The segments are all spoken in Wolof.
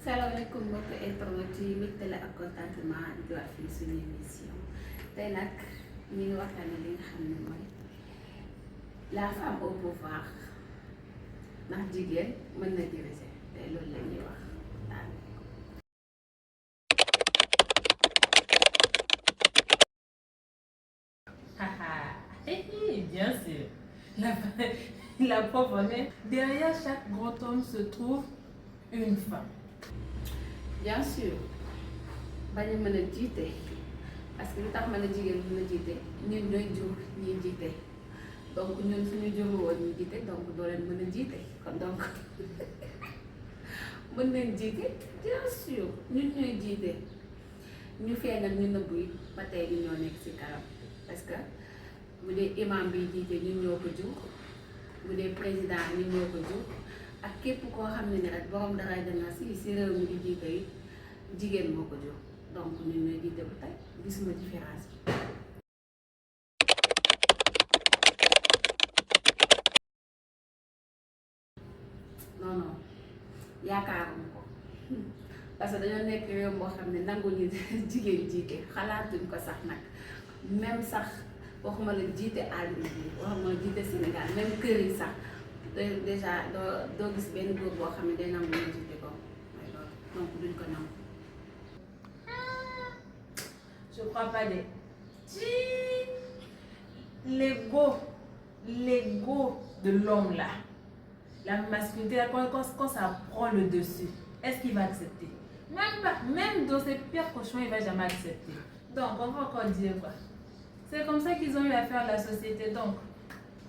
salaamaaleykum mbokki internet yi mbégte la ak contentement di wax fii suñu émission tey nag ñu ngi waxtaane li nga xam ne mooy la femme au pouvoir ndax jigéen mën na diriger tey loolu la ñuy wax daal. Bien sûr. La pauvre mère. Derrière chaque grand homme se trouve une femme. Bien sûr bañ a mën a jiite parce que li tax mën a jigéen mën a jiite ñun ñooy jur ñuy jiite donc ñun suñu juru woon ñu jiite donc doo leen mën a jiite kon donc mën nañ jiite bien sûr ñun ñooy jiite ñu feeñal ñu nëbbu yi ba tey ñu ñoo nekk ci kanam parce que bu dee imam bi jiite ñun ñoo ko jur bu dee président ñun ñoo ko jur ak képp koo xam ne ni rek borom daraja dana si réew mi di jiite yi jigéen moo ko jur donc ñun ñooy jiite ba tey gisuma différence bi. non non yaakaaruma ko parce que dañoo nekk réew moo xam ne nangu ñu jigéen jiite xalaatuñ ko sax nag même sax waxuma la jiite àdduna bi waxuma la jiite Sénégal même kër yi sax déjà doo gis benn góor boo xam ne day nangu ñu jiite ko mooy loolu donc duñ ko nangu. Je crois pas des. L'ego de l'homme là, la masculinité, quand ça prend le dessus, est-ce qu'il va accepter? Même pas, même dans ses pires cochons, il va jamais accepter. Donc, on va encore dire quoi? C'est comme ça qu'ils ont eu à faire la société. Donc,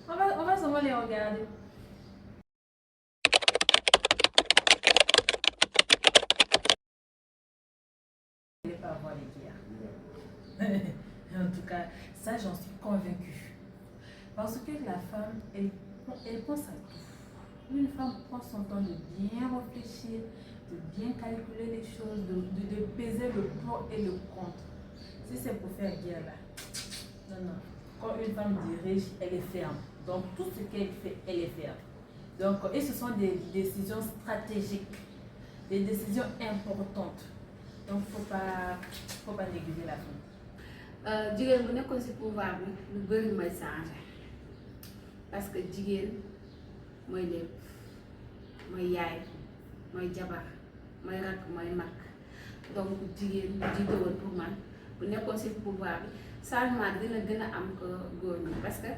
on va seulement les regarder. Je ne vais pas avoir les guerres. En tout cas, ça, j'en suis convaincue. Parce que la femme, elle pense à tout. Une femme prend son temps de bien réfléchir, de bien calculer les choses, de peser le pour et le contre. Si c'est pour faire guerre là, non, non. Quand une femme dirige, elle est ferme. Donc tout ce qu'elle fait, elle est ferme. Donc, et ce sont des décisions stratégiques, des décisions importantes. Donc faut pas négliger la femme. jigéen bu nekkoon ci pouvoir bi lu bëri mooy changé parce que jigéen mooy lépp mooy yaay mooy jabar mooy rakk mooy mag donc jigéen bu jiite woon pour man bu nekkoon ci pouvoir bi changement dina gën a am ko góor ñi parce que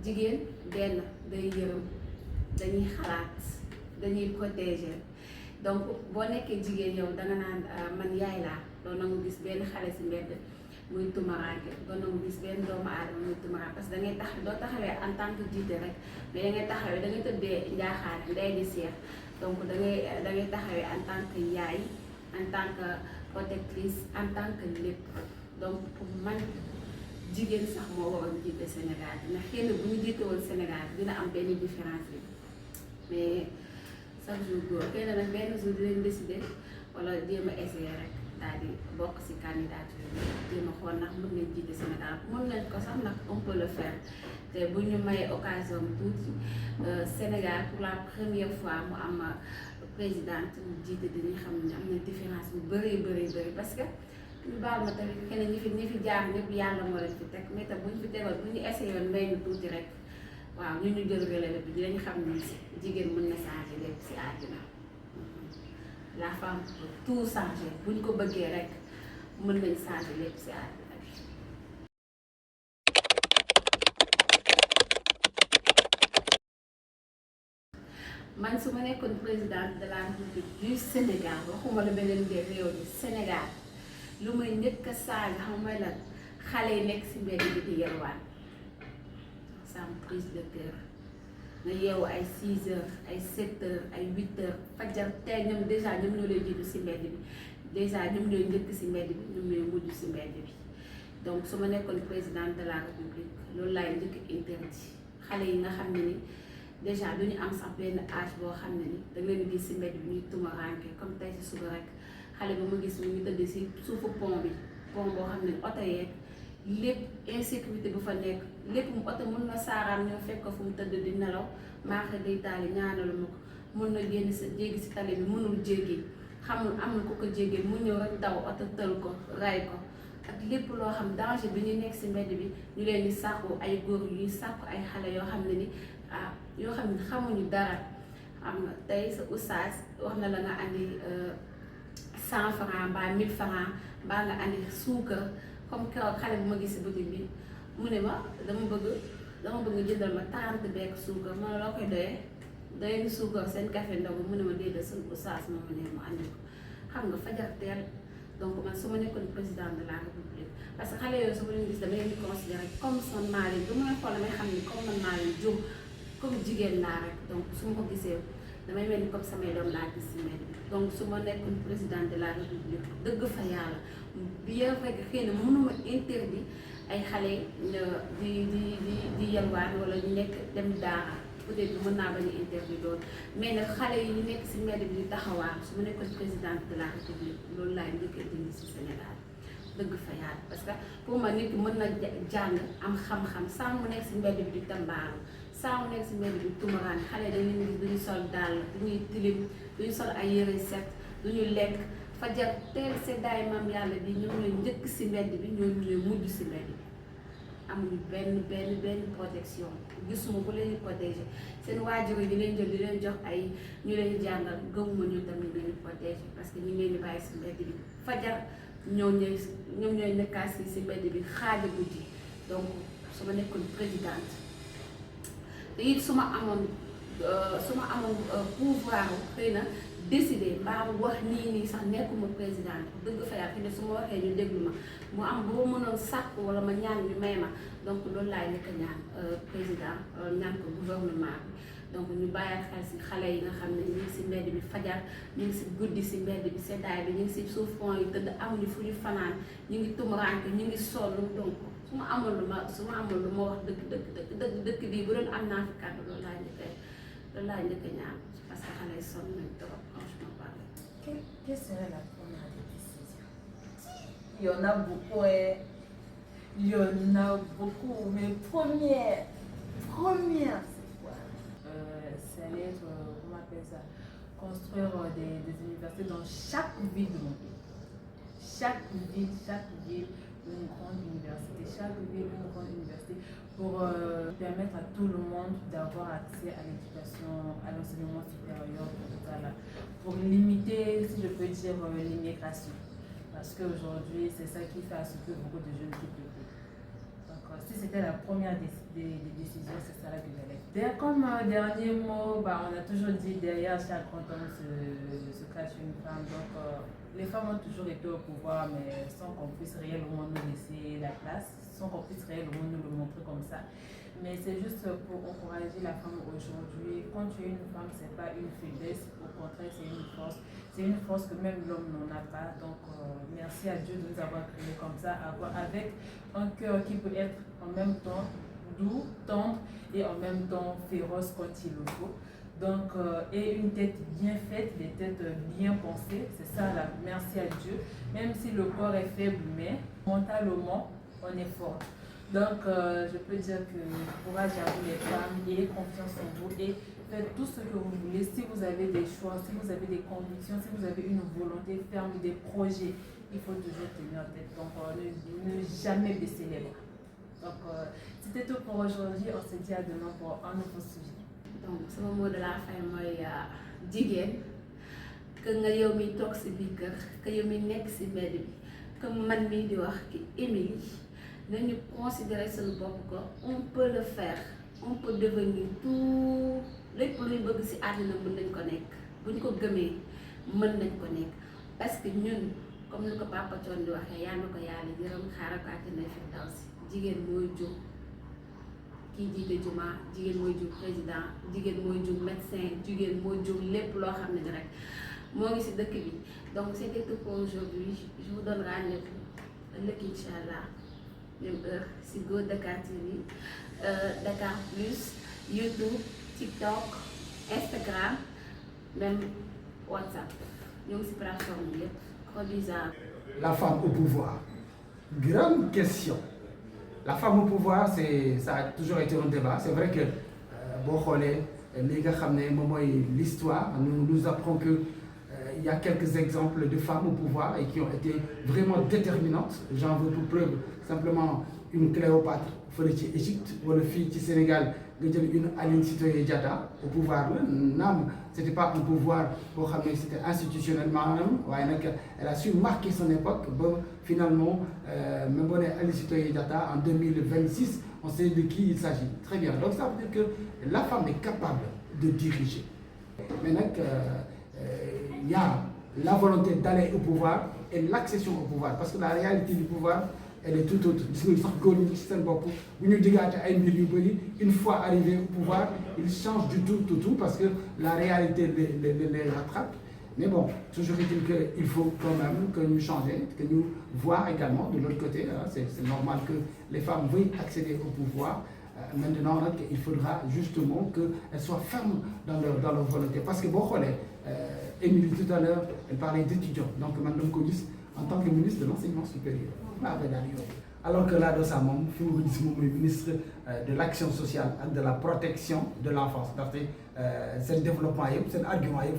jigéen benn day yërëm dañuy xalaat dañuy protéger donc boo nekkee jigéen yow danga naan man yaay laa doo nangu gis benn xale ci mbedd muy tumaraanke doo nangu gis benn doomu aadama muy tumaraanke parce que da ngay doo taxawee en tant que jiite rek mais da ngay taxawee da ngay tëddee njaaxaane ndey di seex donc da ngay taxawee en tant que yaay en tant que protectrice en tant que lépp donc pour man jigéen sax moo waroon jiite Sénégal ndax xëy na bu ñu jiite woon Sénégal dina am benn différence bi mais chaque jour góor xëy na nag benn jour dinañ décider wala jéem a essayer rek daal di bokk ci candidature bi jéem a xool ndax mën nañ jiite Sénégal mën nañ ko sax ndax on peut le faire te bu ñu mayee occasion tuuti Sénégal pour la première fois mu am présidente mu jiite dañuy xam ne am na différence bu bëri parce que ñu baal ma tamit xëy na ñi fi jaar ñëpp yàlla moo leen fi teg mais tam bu ñu fi tegoon bu ñu essayé woon mbay mi tuuti rek waaw ñu jël relève bi dinañ xam ne jigéen mën na changer lépp ci àddina la femme peut tout changer bu ñu ko bëggee rek mën nañ changer lépp ci àddina bi. man su ma nekkoon présidente de la République du Sénégal waxuma la beneen biir réew mi Sénégal lu may njëkk a saaga xam mooy lan xale yi nekk ci mbedd bi di yelwaan ça me prise de cœur nga yeewu ay 6 heures ay 7 heures ay 8 heures fajar tey ñoom déjà ñoom ñoo lay jiitu ci mbedd bi déjà ñoom ñooy njëkk ci mbedd bi ñoom ñooy mujj ci mbedd bi donc su ma nekkoon présidente de la République loolu laay njëkk interdit xale yi nga xam ne ni déjà duñu am sax benn âge boo xam ne ni da leen gis ci mbedd bi ñuy tumaranke comme tey ci suba rek xale ba ma gis mu ngi tëdd ci suufu pont boo xam ne oto yeeg lépp insécurité bu fa nekk lépp mu oto mën na saaraan ñoo fekk ko fu mu tëdd di nelaw maaxe day taali ñaanalu ma ko mën na génn sa jéggi ci tali bi mënul jéggi amul ku ko jege mu ñëw rek daw oto tël ko ray ko ak lépp loo xam danger bi ñu nekk si mbedd bi ñu leen di sàkku ay góor yuy sàkku ay xale yoo xam ne ni yoo xam ne xamuñu dara am nga tey sa oustaz wax na la nga andi 100 francs mbaa 1000 francs mbaa nga andi suukar comme keroog xale bu ma gis si boutique bi mu ne ma dama bëgg nga jëndal ma 30 beek suukar ma loo koy doyee doyee ni suukar seen café ndogu mu ne ma déedéet suñu oustaz moom ne mu andi ko xam nga fajar teel donc man su ma nekkoon président de la république parce que xale yooyu su ma leen gis dama leen di considéré comme son maa leen du may xool damay xam ni comme man maa leen jur comme jigéen laa rek donc su ma ko gisee damay mel ni comme samay doom laa gis si mbedd bi donc su ma nekkoon président de la république dëgg fa yàlla bien vrai que xëy na mënuma interdit ay xale di yalwaan wala ñu nekk dem daara peut-être mën naa bañ a interdit loolu mais nag xale yi ñu nekk si mbedd bi di taxawaan su ma nekkoon présidente de la république loolu laay njëkkee dindi si Sénégal dëgg fa yàlla parce que pour ma nit ki mën na jàng am xam-xam saa mu nekk si mbedd bi di tambaaru saa mu nekk si mbedd bi tumaraan xale dañuy gis duñu sol dàll duñuy tilim duñu sol ay yëre set duñu lekk fajar teel seddaay maam yàlla bi ñoom ñooy njëkk si mbedd bi ñoom ñooy mujj si mbedd bi amuñu benn protection gisuma ku leen di protéger seen waajur yi di leen jël di leen jox ay ñu leen jàngal gëmuma ñu tamit leen di protéger parce que ñu ngi leen di bàyyi si mbedd bi fajar ñoom ñooy nekkaat si mbedd bi xaaja guddi donc su ma nekkoon présidente te it su ma amoon pouvoir xëy na décider mbaa wax nii sax nekkuma président dëgg fa yàlla ne su ma waxee ñu déglu ma mu am bu ma mënoon sàkk wala ma ñaan ñu may ma donc loolu laay nekk ñaan président ñaan ko gouvernement bi donc ñu bàyyi xel si xale yi nga xam ne ñu ngi si mbedd bi fajar ñu ngi si guddi si mbedd bi seddaay bi ñu ngi si suuf pont yi tëdd amuñu fu ñu fanaan ñu ngi tumuraanke ñu ngi sonn donc su ma amoon lu ma wax dëkk bii bu doon am naa fi kàddu loolu laay njëkk ñaan parce que xale yi sonn nañ trop franchement parler. Quelle serait la première des décisions? Il y en a beaucoup, il y en a beaucoup, mais première, c'est quoi? Ça allait être, comment on appelle ça? Construire des universités dans chaque ville de mon pays. Chaque ville, une grande université. Chaque ville, une grande université pour permettre à tout le monde d'avoir accès à l'éducation, à l'enseignement supérieur, pour limiter, si je peux dire, l'immigration. Parce qu'aujourd'hui, c'est ça qui fait à ce que beaucoup de jeunes quittent le pays. Donc, si c'était la première des décisions, c'est ça là que j'allais faire. Comme dernier mot, on a toujours dit derrière chaque grand homme se cache une femme. Donc, les femmes ont toujours été au pouvoir, mais sans qu'on puisse réellement nous laisser la place, sans qu'on puisse réellement nous le montrer comme ça. Mais c'est juste pour encourager la femme aujourd'hui. Quand tu es une femme, c'est pas une faiblesse, au contraire, c'est une force. C'est une force que même l'homme n'en a pas. Donc, merci à Dieu de nous avoir créés comme ça, avec un cœur qui peut être en même temps doux, tendre et en même temps féroce quand il le faut. Donc, et une tête bien faite, des têtes bien pensées, c'est ça là, merci à Dieu. Même si le corps est faible, mais mentalement, on est fort. Donc, je peux dire que courage à vous les femmes, ayez confiance en vous et faites tout ce que vous voulez. Si vous avez des choix, si vous avez des convictions, si vous avez une volonté ferme, des projets, il faut toujours tenir tête. Donc, ne jamais baisser les bras. Donc, c'était tout pour aujourd'hui. On se dit à demain pour un nouveau sujet. Donc, sama mot de la fin mooy jigéen que nga yow mi toog si biir kër que yow mi nekk si mbedd bi que man mii di wax ki Émilie nañu considérer suñu bopp que on peut le faire, on peut devenir tout lépp luy bëgg si àddina mën nañ ko nekk bu ñu ko gëmee mën nañ ko nekk parce que ñun comme ni ko Papa Thione di waxee yaa na ko yàlla yërëm xaaral ko àddina fi daw si jigéen mooy jóg kii jiite juma jigéen mooy jur président jigéen mooy jur médecin jigéen mooy jur lépp loo xam ne rek moo ngi si dëkk bi donc c'était tout pour aujourd'hui. Je vous donne rendez-vous ëllëg inchallah même heure si Go Dakar TV, Dakar Plus, YouTube, TikTok, Instagram, même WhatsApp ñoo ngi si plateforme bi yëpp. Gros bisous. La femme au pouvoir, grande question. La femme au pouvoir, ça a toujours été un débat. C'est vrai que boo xoolee li nga xam ne moom mooy l'histoire nous apprend que il y a quelques exemples de femmes au pouvoir et qui ont été vraiment déterminantes. J'en veux pour preuve simplement une Cléopâtre fële ci Égypte wala fii ci Sénégal nga jël une Aline Sitoé Diatta au pouvoir la naam c'était pas un pouvoir boo xam ne c'était institutionnellement waaye nag elle a su marquer son époque ba finalement même boo nee Aline Sitoé Diatta en 2026 on sait de qui il s'agit très bien donc ça veut dire que la femme est capable de diriger mais nag il y a la volonté d'aller au pouvoir et l'accession au pouvoir parce que la réalité du pouvoir elle est tout autre gis nga sax góor ñi ci seen bopp bu ñu digaate ay mbir yu bëri une fois arrivé au pouvoir ils changent du tout parce que la réalité les rattrape mais bon toujours est-il que il faut quand même que ñu changer que ñu voir également de l'autre côté c'est normal que les femmes veuillent accéder au pouvoir maintenant nag il faudra justement qu'elles soient fermes dans leur volonté parce que boo xoolee Émilie tout à l'heure elle parlait d'étudiants donc man dama ko gis en tant que ministre de l'enseignement supérieur alors que là Dossa moom fi ma ko gis moom mooy ministre de l'action sociale ak de la protection de l'enfance ndaxte seen développement yëpp seen argument yëpp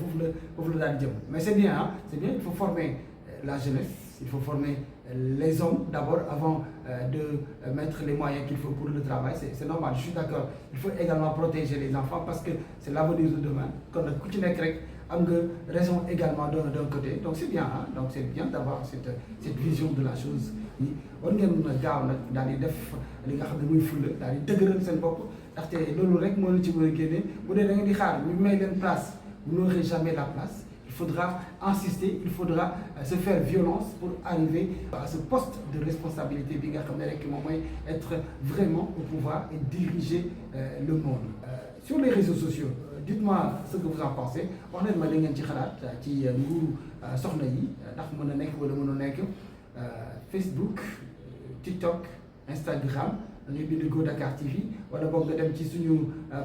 foofu la daan jëm mais c'est bien il faut former la jeunesse il faut former les hommes d'abord avant de mettre les moyens qu'il faut pour le travail c'est normal je suis d'accord il faut également protéger les enfants parce que c'est l'avenir de demain kon nag ku ci nekk rek am nga raison également d'un côté donc c'est bien d'avoir cette vision de la chose ni war ngeen mën a gaaw nag daal di def li nga xam ne muy fulla daal di dëgëral seen bopp ndaxte loolu rek moo la ci mën a génne bu dee da ngeen di xaar ñu may leen place vous n'aurez jamais la place il faudra insister il faudra se faire violence pour arriver à ce poste de responsabilité bi nga xam ne rek moom mooy être vraiment au pouvoir et diriger le monde sur les réseaux sociaux dites-moi ce que vous en pensez wax leen ma li ngeen ci xalaat ci nguuru soxna yi ndax mën a nekk wala mën a nekk Facebook TikTok Instagram da ngay bind Go Dakar TV wala boog nga dem ci suñu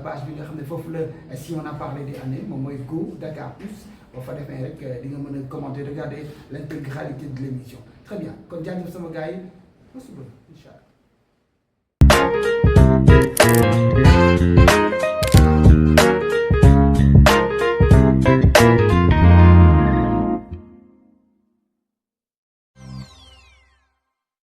page bi nga xam ne foofu la si on a parlé des années moom mooy Go Dakar Plus boo fa defee rek di nga mën a commenter regarder l'intégralité de l'émission très bien kon jaajëf sama gars yi ba suba incha allah